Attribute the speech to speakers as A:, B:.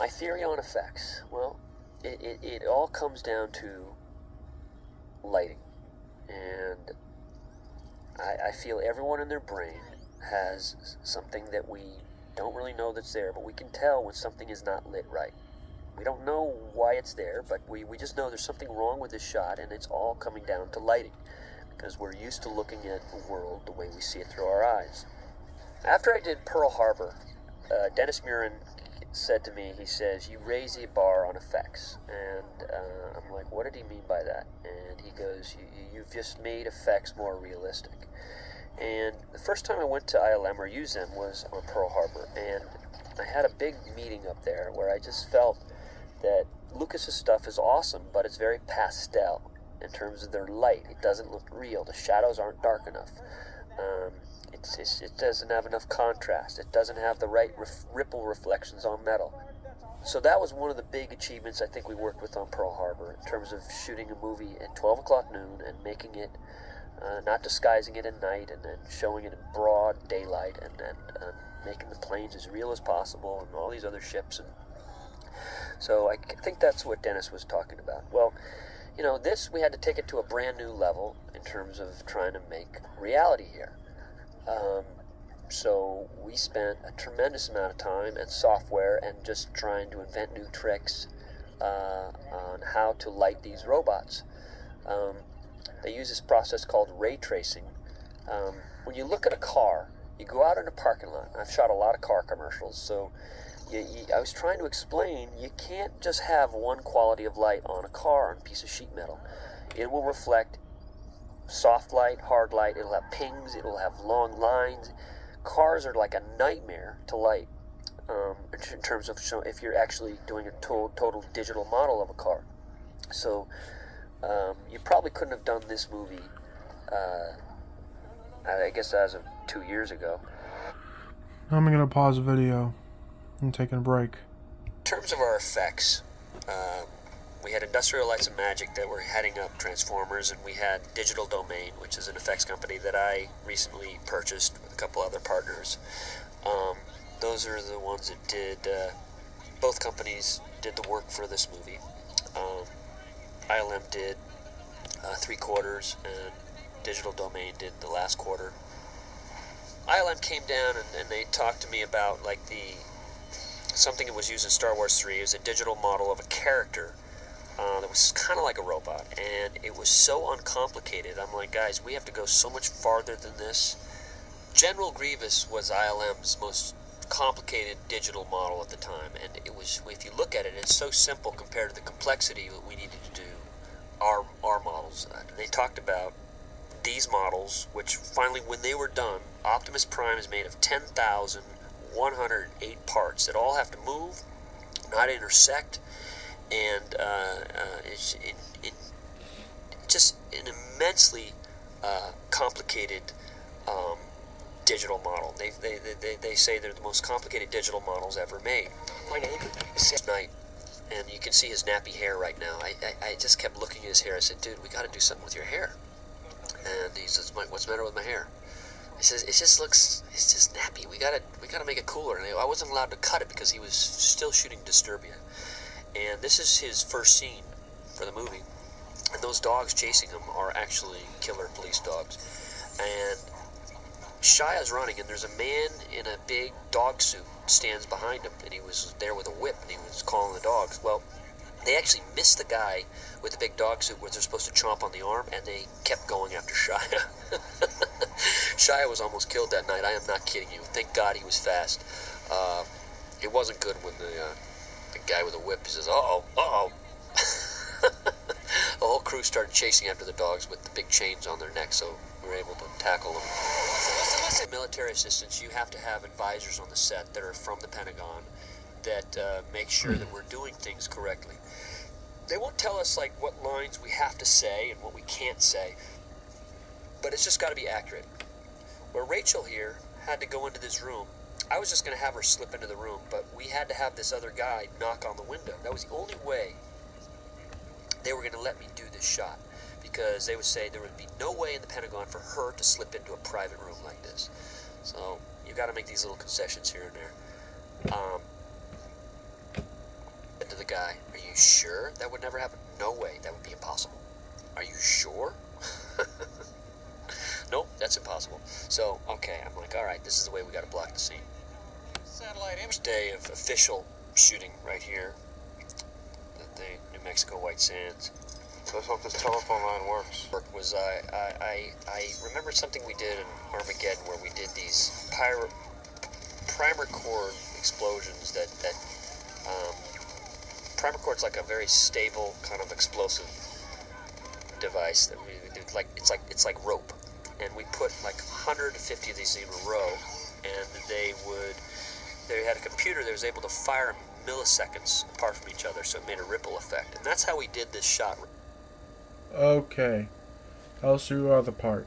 A: My theory on effects, well, it all comes down to lighting. And I feel everyone in their brain has something that we don't really know that's there, but we can tell when something is not lit right. We don't know why it's there, but we just know there's something wrong with this shot, and it's all coming down to lighting, because we're used to looking at the world the way we see it through our eyes. After I did Pearl Harbor, Dennis Muren said to me, he says, "You raise the bar on effects." And I'm like, what did he mean by that? And he goes, you've just made effects more realistic. And the first time I went to ILM or used them was on Pearl Harbor, and I had a big meeting up there where I just felt that Lucas's stuff is awesome, but it's very pastel in terms of their light. It doesn't look real. The shadows aren't dark enough. It doesn't have enough contrast. It doesn't have the right ripple reflections on metal. So that was one of the big achievements I think we worked with on Pearl Harbor, in terms of shooting a movie at 12 o'clock noon and making it, not disguising it at night, and then showing it in broad daylight, and then making the planes as real as possible, and all these other ships. And so I think that's what Dennis was talking about. Well, you know, this, we had to take it to a brand new level in terms of trying to make reality here. So we spent a tremendous amount of time and software and just trying to invent new tricks on how to light these robots. They use this process called ray tracing. When you look at a car, you go out in a parking lot. I've shot a lot of car commercials, so I was trying to explain, you can't just have one quality of light on a car on a piece of sheet metal. It will reflect soft light, hard light, it'll have pings, it'll have long lines. Cars are like a nightmare to light in terms of if you're actually doing a total digital model of a car. So you probably couldn't have done this movie, I guess as of 2 years ago.
B: I'm going to pause the video. I'm taking a break.
A: In terms of our effects, we had Industrial Lights and Magic that were heading up Transformers, and we had Digital Domain, which is an effects company that I recently purchased with a couple other partners. Those are the ones that did, both companies did the work for this movie. ILM did 3/4, and Digital Domain did the last quarter. ILM came down and they talked to me about like something that was used in Star Wars 3. It was a digital model of a character that was kind of like a robot, and it was so uncomplicated. I'm like, guys, we have to go so much farther than this. General Grievous was ILM's most complicated digital model at the time, and it was, if you look at it, it's so simple compared to the complexity that we needed to do our models. They talked about these models, which finally, when they were done, Optimus Prime is made of 10,108 parts that all have to move, not intersect, and it's just an immensely complicated digital model. They say they're the most complicated digital models ever made. My name is Knight, and you can see his nappy hair right now. I just kept looking at his hair. I said, dude, we got to do something with your hair. And he says, what's the matter with my hair? He says, it's just nappy. We gotta make it cooler. And I wasn't allowed to cut it because he was still shooting Disturbia. And this is his first scene for the movie. And those dogs chasing him are actually killer police dogs. And Shia's running, and there's a man in a big dog suit stands behind him, and he was there with a whip, and he was calling the dogs. Well, they actually missed the guy with the big dog suit where they're supposed to chomp on the arm, and they kept going after Shia. Shia was almost killed that night. I am not kidding you. Thank God he was fast. It wasn't good when the guy with the whip, he says, uh-oh, uh-oh. The whole crew started chasing after the dogs with the big chains on their necks, so we were able to tackle them. Military assistants, you have to have advisors on the set that are from the Pentagon that make sure that we're doing things correctly. They won't tell us like what lines we have to say and what we can't say, but it's just got to be accurate. Where Rachel here had to go into this room, I was just going to have her slip into the room, but we had to have this other guy knock on the window. That was the only way they were going to let me do this shot, because they would say there would be no way in the Pentagon for her to slip into a private room like this. So you got to make these little concessions here and there. you sure that would never happen? No way, that would be impossible. Are you sure? Nope, that's impossible. So, okay, I'm like, alright, this is the way we gotta block the scene. Satellite image day of official shooting right here at the New Mexico White Sands.
C: Let's hope this telephone line works.
A: Was I remember something we did in Armageddon where we did these primer cord explosions that primer cord's like a very stable kind of explosive device that we do. Like it's like rope, and we put like 150 of these in a row, and they had a computer that was able to fire milliseconds apart from each other, so it made a ripple effect, and that's how we did this shot.
B: Okay. I'll see you other part.